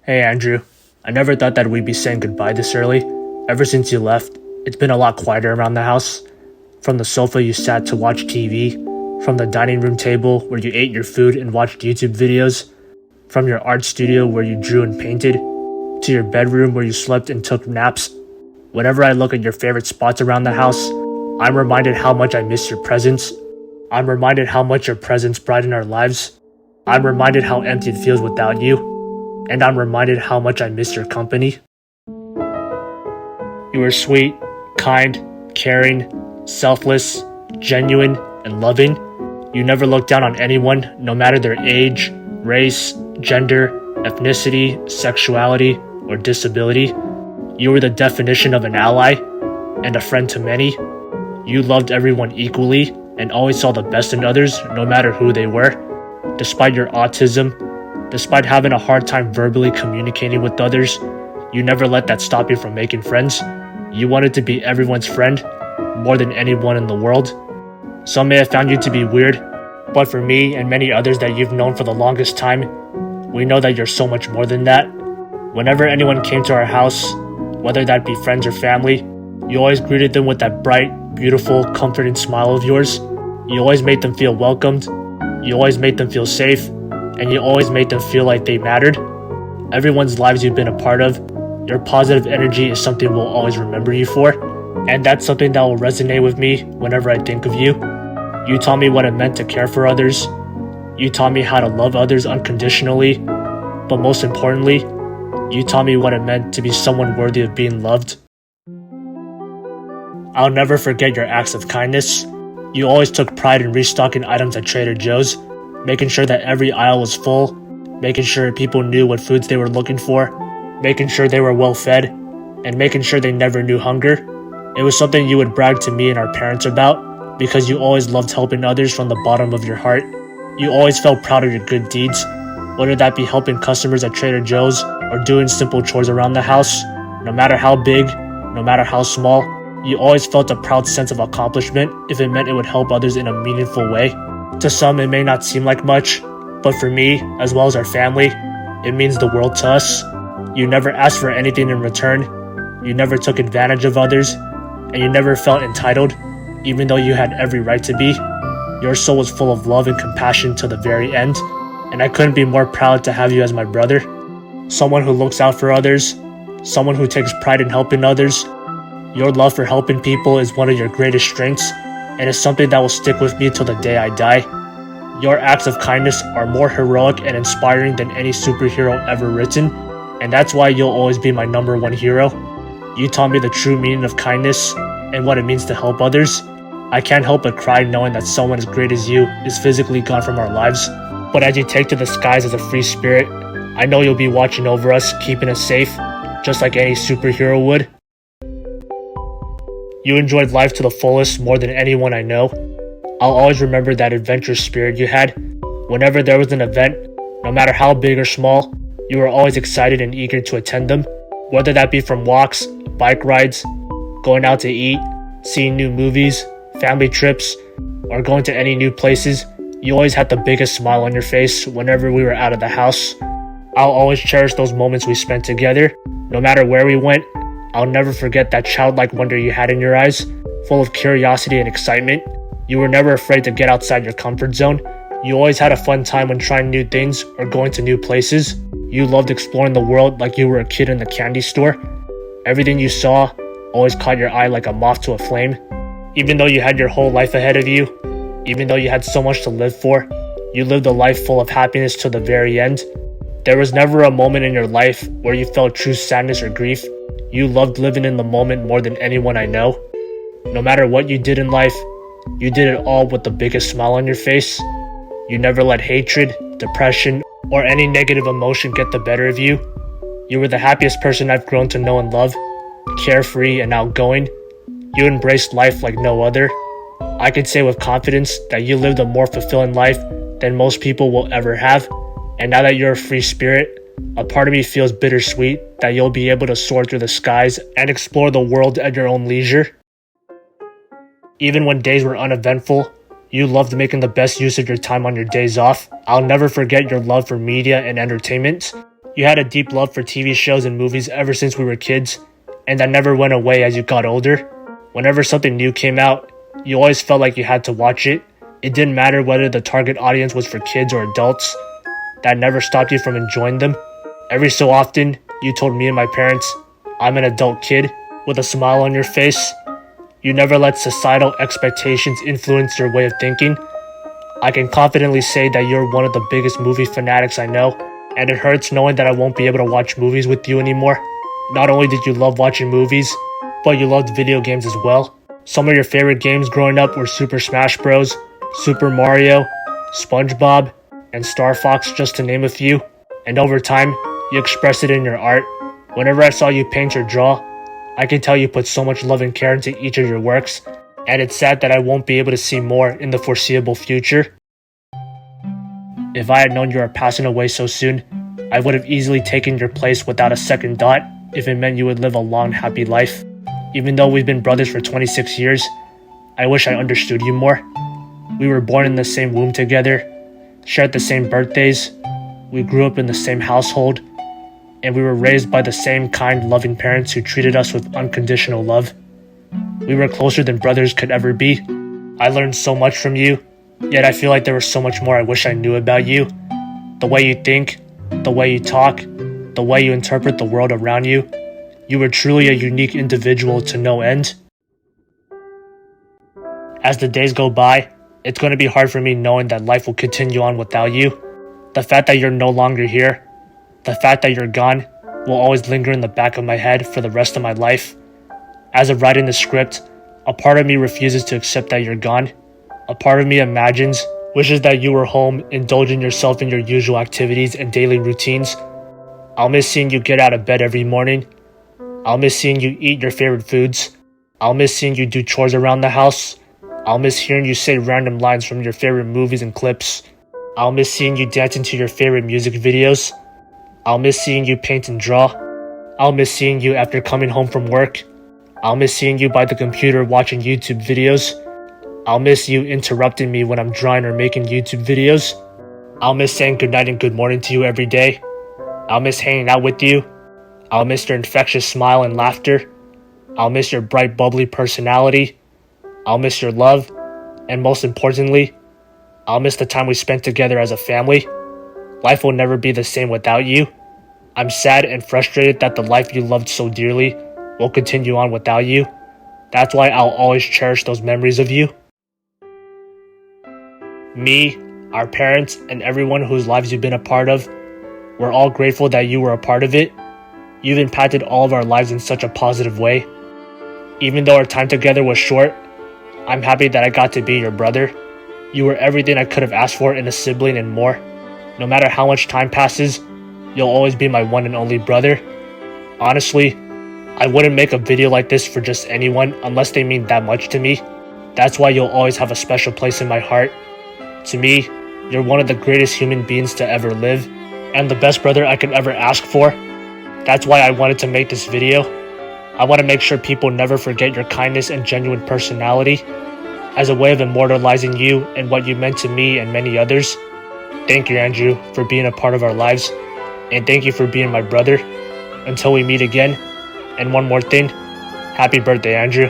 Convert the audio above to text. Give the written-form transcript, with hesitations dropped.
Hey Andrew, I never thought that we'd be saying goodbye this early. Ever since you left, it's been a lot quieter around the house. From the sofa you sat to watch TV, from the dining room table where you ate your food and watched YouTube videos, from your art studio where you drew and painted, to your bedroom where you slept and took naps. Whenever I look at your favorite spots around the house, I'm reminded how much I miss your presence. I'm reminded how much your presence brightened our lives. I'm reminded how empty it feels without you. And I'm reminded how much I miss your company. You were sweet, kind, caring, selfless, genuine, and loving. You never looked down on anyone, no matter their age, race, gender, ethnicity, sexuality, or disability. You were the definition of an ally and a friend to many. You loved everyone equally and always saw the best in others, no matter who they were. Despite your autism, despite having a hard time verbally communicating with others, you never let that stop you from making friends. You wanted to be everyone's friend, more than anyone in the world. Some may have found you to be weird, but for me and many others that you've known for the longest time, we know that you're so much more than that. Whenever anyone came to our house, whether that be friends or family, you always greeted them with that bright, beautiful, comforting smile of yours. You always made them feel welcomed. You always made them feel safe. And you always made them feel like they mattered. Everyone's lives you've been a part of, your positive energy is something we'll always remember you for, and that's something that will resonate with me whenever I think of you. You taught me what it meant to care for others. You taught me how to love others unconditionally, but most importantly, you taught me what it meant to be someone worthy of being loved. I'll never forget your acts of kindness. You always took pride in restocking items at Trader Joe's, making sure that every aisle was full, making sure people knew what foods they were looking for, making sure they were well fed, and making sure they never knew hunger. It was something you would brag to me and our parents about, because you always loved helping others from the bottom of your heart. You always felt proud of your good deeds, whether that be helping customers at Trader Joe's or doing simple chores around the house. No matter how big, no matter how small, you always felt a proud sense of accomplishment if it meant it would help others in a meaningful way. To some, it may not seem like much, but for me, as well as our family, it means the world to us. You never asked for anything in return, you never took advantage of others, and you never felt entitled, even though you had every right to be. Your soul was full of love and compassion to the very end, and I couldn't be more proud to have you as my brother. Someone who looks out for others, someone who takes pride in helping others. Your love for helping people is one of your greatest strengths, and it's something that will stick with me till the day I die. Your acts of kindness are more heroic and inspiring than any superhero ever written, and that's why you'll always be my number one hero. You taught me the true meaning of kindness and what it means to help others. I can't help but cry knowing that someone as great as you is physically gone from our lives, but as you take to the skies as a free spirit, I know you'll be watching over us, keeping us safe, just like any superhero would. You enjoyed life to the fullest more than anyone I know. I'll always remember that adventurous spirit you had. Whenever there was an event, no matter how big or small, you were always excited and eager to attend them. Whether that be from walks, bike rides, going out to eat, seeing new movies, family trips, or going to any new places, you always had the biggest smile on your face whenever we were out of the house. I'll always cherish those moments we spent together. No matter where we went, I'll never forget that childlike wonder you had in your eyes, full of curiosity and excitement. You were never afraid to get outside your comfort zone. You always had a fun time when trying new things or going to new places. You loved exploring the world like you were a kid in the candy store. Everything you saw always caught your eye like a moth to a flame. Even though you had your whole life ahead of you, even though you had so much to live for, you lived a life full of happiness to the very end. There was never a moment in your life where you felt true sadness or grief. You loved living in the moment more than anyone I know. No matter what you did in life, you did it all with the biggest smile on your face. You never let hatred, depression, or any negative emotion get the better of you. You were the happiest person I've grown to know and love, carefree and outgoing. You embraced life like no other. I could say with confidence that you lived a more fulfilling life than most people will ever have. And now that you're a free spirit, a part of me feels bittersweet that you'll be able to soar through the skies and explore the world at your own leisure. Even when days were uneventful, you loved making the best use of your time on your days off. I'll never forget your love for media and entertainment. You had a deep love for TV shows and movies ever since we were kids, and that never went away as you got older. Whenever something new came out, you always felt like you had to watch it. It didn't matter whether the target audience was for kids or adults. That never stopped you from enjoying them. Every so often, you told me and my parents, "I'm an adult kid," with a smile on your face. You never let societal expectations influence your way of thinking. I can confidently say that you're one of the biggest movie fanatics I know, and it hurts knowing that I won't be able to watch movies with you anymore. Not only did you love watching movies, but you loved video games as well. Some of your favorite games growing up were Super Smash Bros., Super Mario, SpongeBob, and Star Fox, just to name a few. And over time, you expressed it in your art. Whenever I saw you paint or draw, I can tell you put so much love and care into each of your works, and it's sad that I won't be able to see more in the foreseeable future. If I had known you were passing away so soon, I would have easily taken your place without a second thought if it meant you would live a long, happy life. Even though we've been brothers for 26 years, I wish I understood you more. We were born in the same womb together, shared the same birthdays, we grew up in the same household, and we were raised by the same kind, loving parents who treated us with unconditional love. We were closer than brothers could ever be. I learned so much from you, yet I feel like there was so much more I wish I knew about you. The way you think, the way you talk, the way you interpret the world around you. You were truly a unique individual to no end. As the days go by, it's going to be hard for me knowing that life will continue on without you. The fact that you're no longer here, the fact that you're gone, will always linger in the back of my head for the rest of my life. As of writing the script, a part of me refuses to accept that you're gone. A part of me imagines, wishes that you were home, indulging yourself in your usual activities and daily routines. I'll miss seeing you get out of bed every morning. I'll miss seeing you eat your favorite foods. I'll miss seeing you do chores around the house. I'll miss hearing you say random lines from your favorite movies and clips. I'll miss seeing you dancing to your favorite music videos. I'll miss seeing you paint and draw. I'll miss seeing you after coming home from work. I'll miss seeing you by the computer watching YouTube videos. I'll miss you interrupting me when I'm drawing or making YouTube videos. I'll miss saying goodnight and good morning to you every day. I'll miss hanging out with you. I'll miss your infectious smile and laughter. I'll miss your bright, bubbly personality. I'll miss your love. And most importantly, I'll miss the time we spent together as a family. Life will never be the same without you. I'm sad and frustrated that the life you loved so dearly will continue on without you. That's why I'll always cherish those memories of you. Me, our parents, and everyone whose lives you've been a part of, we're all grateful that you were a part of it. You've impacted all of our lives in such a positive way. Even though our time together was short, I'm happy that I got to be your brother. You were everything I could have asked for in a sibling and more. No matter how much time passes, you'll always be my one and only brother. Honestly, I wouldn't make a video like this for just anyone unless they mean that much to me. That's why you'll always have a special place in my heart. To me, you're one of the greatest human beings to ever live, and the best brother I could ever ask for. That's why I wanted to make this video. I want to make sure people never forget your kindness and genuine personality. As a way of immortalizing you and what you meant to me and many others. Thank you, Andrew, for being a part of our lives. And thank you for being my brother. Until we meet again. And one more thing. Happy birthday, Andrew.